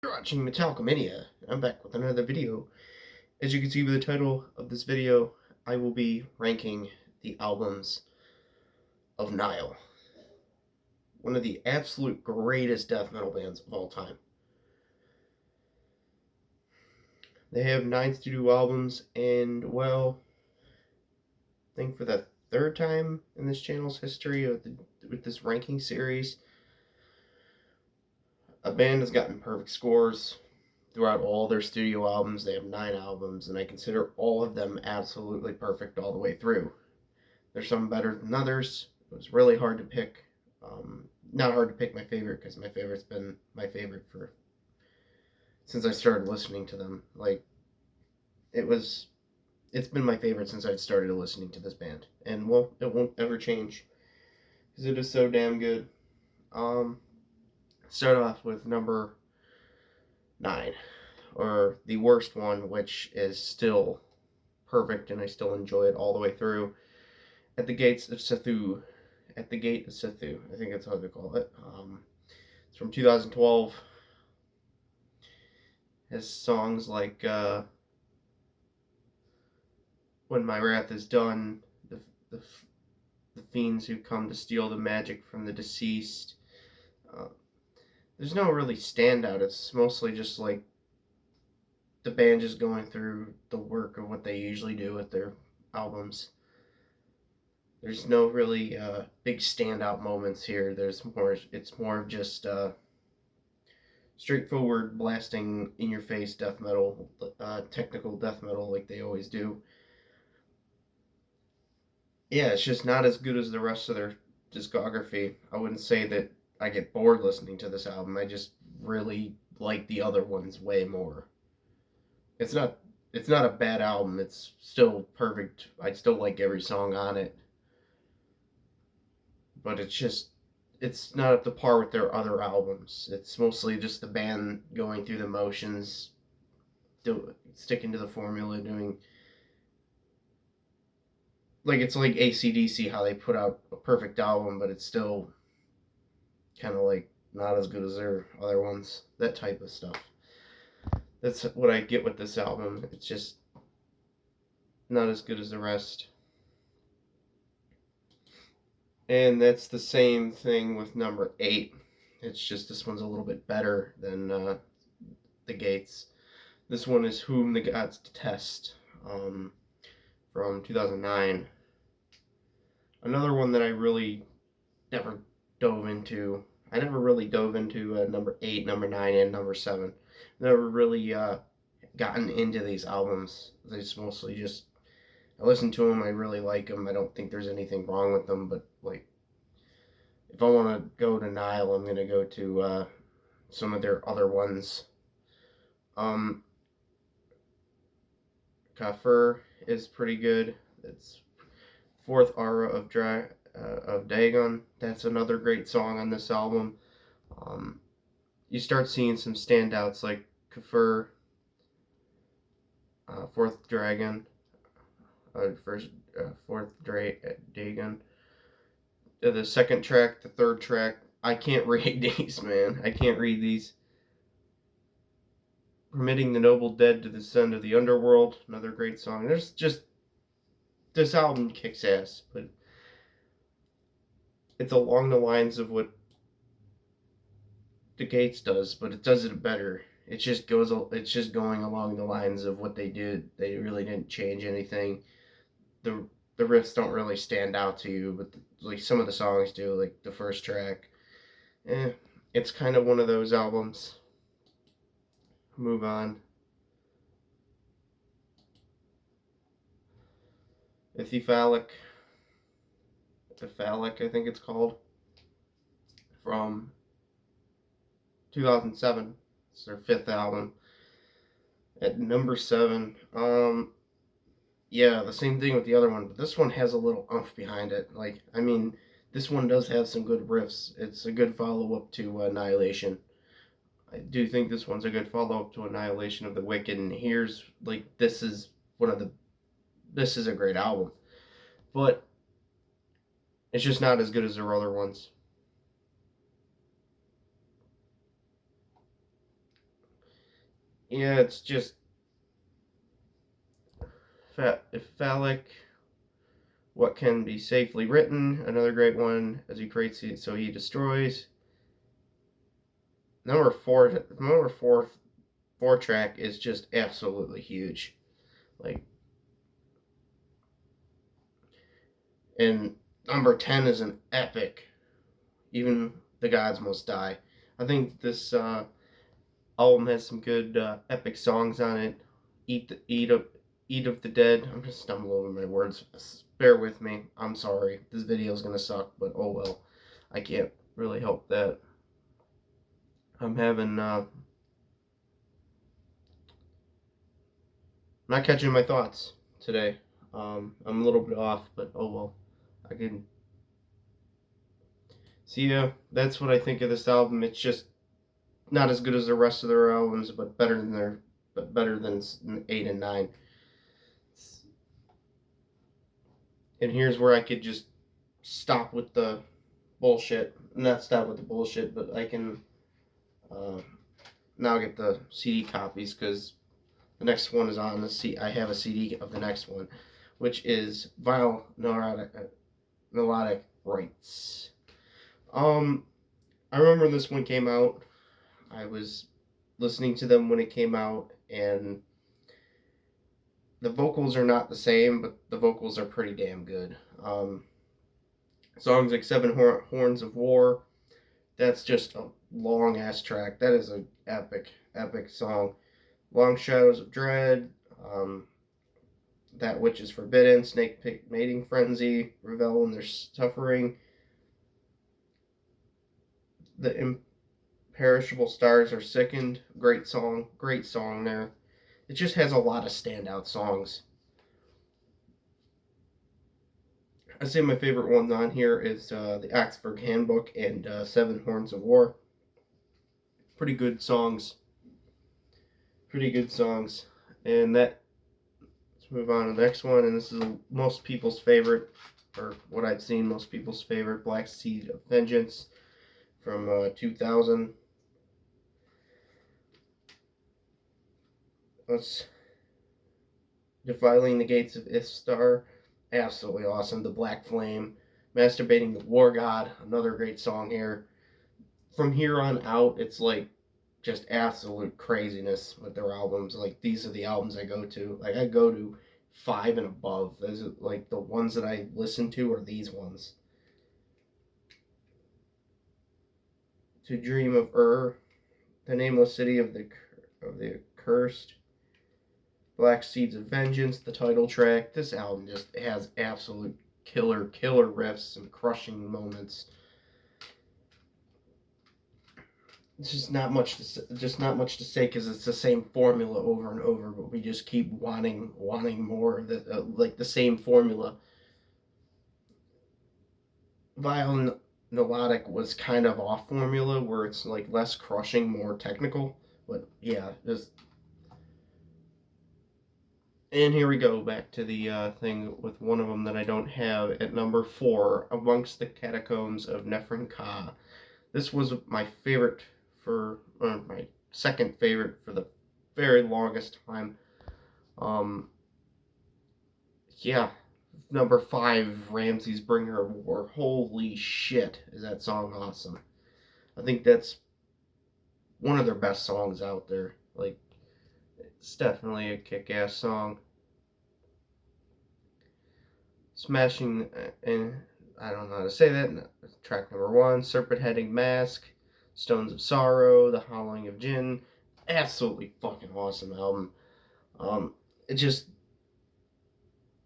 You're watching Metallica Mania. I'm back with another video. As you can see by the title of this video, I will be ranking the albums of Nile, one of the absolute greatest death metal bands of all time. They have 9 studio albums, and well, I think for the third time in this channel's history with this ranking series, a band has gotten perfect scores throughout all their studio albums. They have 9 albums, and I consider all of them absolutely perfect all the way through. There's some better than others. It was really hard to pick. Not hard to pick my favorite, because my favorite's been my favorite for since I started listening to them. It's been my favorite since I started listening to this band, and well, it won't ever change because it is so damn good. Start off with number 9, or the worst one, which is still perfect, and I still enjoy it all the way through. At the Gates of Sethu. At the Gate of Sethu, I think that's how they call it. It's from 2012. It has songs like When My Wrath Is Done, the Fiends Who Come to Steal the Magic from the Deceased. There's no really standout. It's mostly just like the band just going through the work of what they usually do with their albums. There's no really big standout moments here. It's more of just straightforward, blasting in your face death metal, technical death metal like they always do. Yeah, it's just not as good as the rest of their discography. I wouldn't say that I get bored listening to this album. I just really like the other ones way more. It's not it's not a bad album. It's still perfect. I still like every song on it. But it's not up to par with their other albums. It's mostly just the band going through the motions, sticking to the formula, doing it's like AC/DC, how they put out a perfect album, but it's still kind of like not as good as their other ones. That type of stuff. That's what I get with this album. It's just not as good as the rest. And that's the same thing with number 8. It's just this one's a little bit better than the Gates. This one is Whom the Gods Detest, from 2009. Another one that I really never dove into. I never really dove into number 8, number 9, and number 7. Never really gotten into these albums. It's mostly just I listen to them. I really like them. I don't think there's anything wrong with them, but if I want to go to Nile, I'm gonna go to some of their other ones. Kaffir is pretty good. It's Fourth Aura of Dagon. That's another great song on this album. You start seeing some standouts like Kaffir, Fourth Dragon, Fourth Dagon. The second track, the third track. I can't read these, man. I can't read these. Permitting the Noble Dead to Descend to the Underworld. Another great song. There's just this album kicks ass, but it's along the lines of what the Gates does, but it does it better. It's just going along the lines of what they did. They really didn't change anything. The riffs don't really stand out to you, but like some of the songs do, like the first track. It's kind of one of those albums. Move on. Ithyphallic, I think it's called, from 2007. It's their 5th album. At number 7, yeah, the same thing with the other one, but this one has a little oomph behind it. This one does have some good riffs. It's a good follow-up to Annihilation. I do think this one's a good follow-up to Annihilation of the Wicked, and this is a great album. But it's just not as good as their other ones. yeah, it's just phallic. What can be safely written? Another great one. As he creates it, so he destroys. Number four track is just absolutely huge. Like, and number 10 is an epic. Even the gods must die. I think this album has some good epic songs on it. Eat of the Dead. I'm just stumbling over my words. Bear with me. I'm sorry. This video is gonna suck, but oh well. I can't really help that. I'm having not catching my thoughts today. I'm a little bit off, but oh well. I can see. Yeah, that's what I think of this album. It's just not as good as the rest of their albums, but better than 8 and 9. And here's where I could just stop with the bullshit. Not stop with the bullshit, but I can uh, now get the CD copies because the next one is on the C. I have a CD of the next one, which is Vinyl Melodic Rights. I remember this one came out. I was listening to them when it came out, and the vocals are not the same, but the vocals are pretty damn good. Songs like Seven Horns of War, that's just a long ass track. That is an epic song. Long Shadows of Dread, That Which is Forbidden, Snake Pit Mating Frenzy, Revel in Their Suffering, The Imperishable Stars Are Sickened, great song there. It just has a lot of standout songs. I'd say my favorite ones on here is the Oxford Handbook and Seven Horns of War. Pretty good songs. And let's move on to the next one. And this is most people's favorite, or what I've seen most people's favorite, Black Seed of Vengeance from 2000. Let's Defiling the Gates of Istar, absolutely awesome. The Black Flame, Masturbating the War God, another great song here. From here on out, it's like just absolute craziness with their albums. Like, these are the albums I go to. Like, I go to 5 and above. Those are, like, the ones that I listen to are these ones. To Dream of The Nameless City of the Accursed, Black Seeds of Vengeance, the title track. This album just has absolute killer riffs and crushing moments. It's just not much to say because it's the same formula over and over, but we just keep wanting more of the like the same formula. Violin Melodic was kind of off formula where it's like less crushing, more technical, but yeah, just. And here we go back to the thing with one of them that I don't have at number 4, Amongst the Catacombs of Nefren Ka. This was my favorite my second favorite for the very longest time. Yeah, number 5, Ramses Bringer of War. Holy shit, is that song awesome. I think that's one of their best songs out there. Like, it's definitely a kick-ass song. Smashing, and I don't know how to say that. Track number 1, Serpent Heading Mask, Stones of Sorrow, The Howling of Jinn. Absolutely fucking awesome album. It just,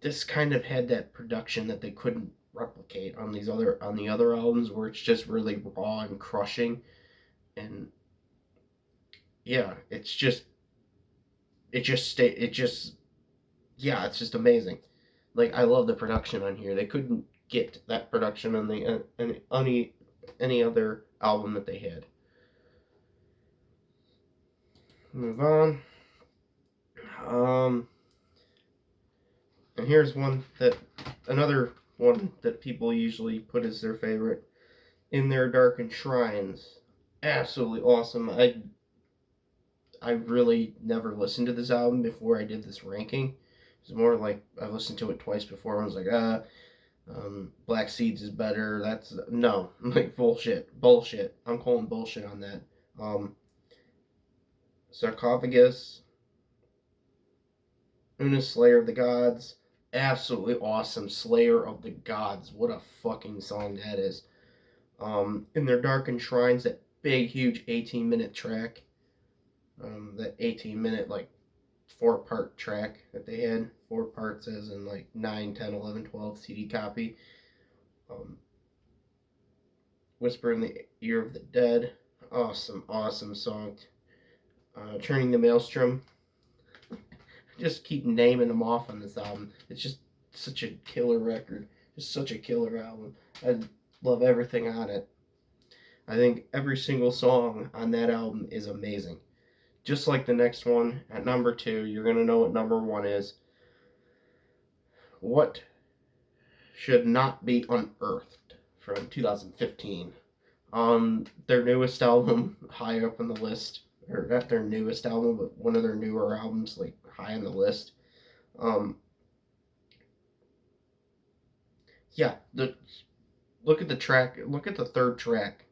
this kind of had that production that they couldn't replicate on the other albums, where it's just really raw and crushing, and yeah, it's just amazing. Like, I love the production on here. They couldn't get that production on any other album that they had. Move on. And here's another one that people usually put as their favorite, In Their Darkened Shrines. Absolutely awesome. I really never listened to this album before I did this ranking. It's more like I listened to it twice before and was like, Black Seeds is better. That's no, like bullshit. I'm calling bullshit on that. Sarcophagus, Una Slayer of the Gods, absolutely awesome. Slayer of the Gods, what a fucking song that is. In their Darkened Shrines, that big, huge 18-minute track. That 18-minute, like, 4-part track that they had. 4 parts as in, like, 9, 10, 11, 12 CD copy. Whisper in the Ear of the Dead. Awesome, awesome song. Turning the Maelstrom. Just keep naming them off on this album. It's just such a killer record. Just such a killer album. I love everything on it. I think every single song on that album is amazing. Just like the next one, at number 2, you're going to know what number 1 is. What Should Not Be Unearthed from 2015. Their newest album, high up on the list. Or not their newest album, but one of their newer albums, like high on the list. Yeah, look at the track. Look at the third track.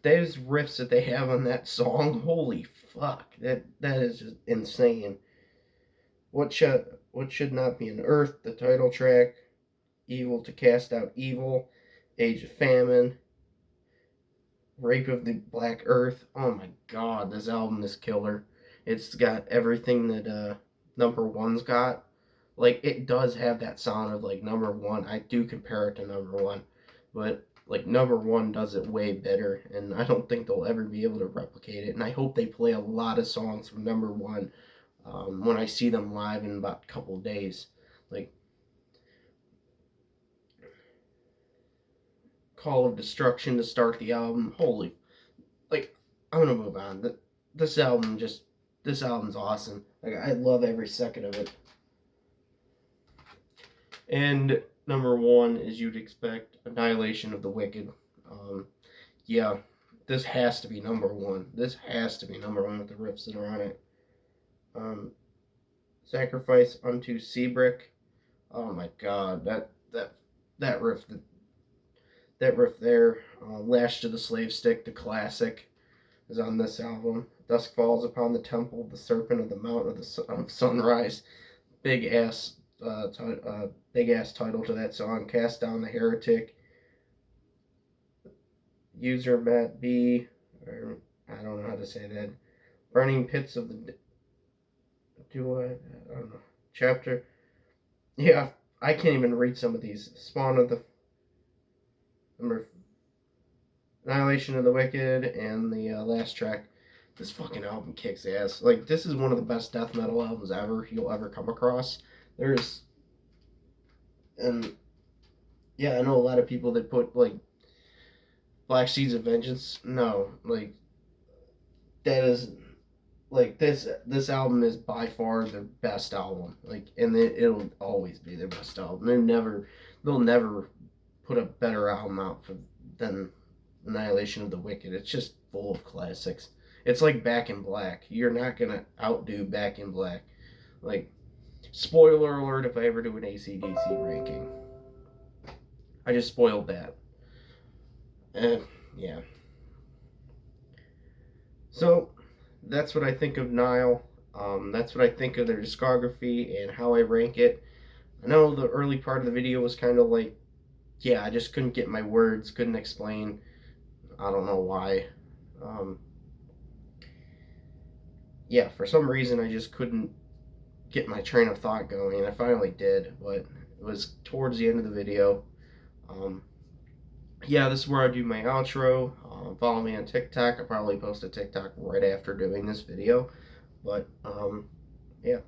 Those riffs that they have on that song, holy fuck, that is just insane. What should not be unearthed? The title track, Evil to Cast Out Evil, Age of Famine, Rape of the Black Earth. Oh my god, this album is killer. It's got everything that number 1's got. Like, it does have that sound of, like, number 1. I do compare it to number 1. But, like, number 1 does it way better. And I don't think they'll ever be able to replicate it. And I hope they play a lot of songs from number 1 when I see them live in about a couple of days. Like, Call of Destruction to start the album. Holy, like, I'm gonna move on. This album's awesome. Like, I love every second of it. And number 1, as you'd expect, Annihilation of the Wicked. Yeah, this has to be number 1. This has to be number 1 with the riffs that are on it. Sacrifice Unto Seabrick. Oh my god, that riff, that riff there. Lash to the Slave Stick, the classic, is on this album. Dusk Falls Upon the Temple, the Serpent of the Mount of Sunrise. Big ass title to that song. Cast Down the Heretic. User Matt B. Or, I don't know how to say that. Burning Pits of the... I don't know. Chapter. Yeah, I can't even read some of these. Spawn of the... Annihilation of the Wicked, and the last track. This fucking album kicks ass. Like, this is one of the best death metal albums you'll ever come across. And yeah, I know a lot of people that put, like, Black Seeds of Vengeance. No, like, that is, like, this album is by far their best album. Like, and it'll always be their best album. They'll never put a better album out than Annihilation of the Wicked. It's just full of classics. It's like Back in Black. You're not gonna outdo Back in Black. Like, spoiler alert if I ever do an AC/DC ranking. I just spoiled that. Yeah. So, that's what I think of Nile. That's what I think of their discography and how I rank it. I know the early part of the video was kind of like, yeah, I just couldn't get my words, couldn't explain. I don't know why. Yeah, for some reason I just couldn't get my train of thought going, and I finally did, but it was towards the end of the video. Yeah, this is where I do my outro. Follow me on TikTok. I'll probably post a TikTok right after doing this video, but yeah.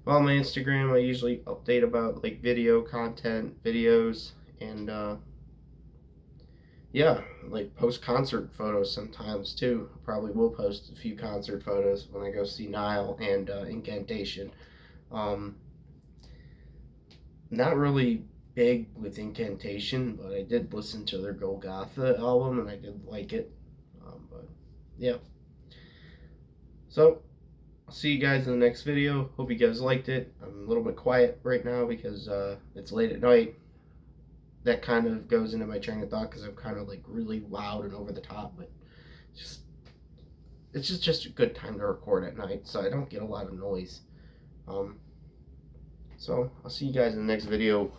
Follow my Instagram. I usually update about, like, video content, videos, and yeah, like, post concert photos sometimes too. Probably will post a few concert photos when I go see Nile and Incantation. Not really big with Incantation, but I did listen to their Golgotha album and I did like it. But yeah. So I'll see you guys in the next video. Hope you guys liked it. I'm a little bit quiet right now because it's late at night. That kind of goes into my train of thought because I'm kind of like really loud and over the top, but just it's just a good time to record at night, so I don't get a lot of noise. So I'll see you guys in the next video.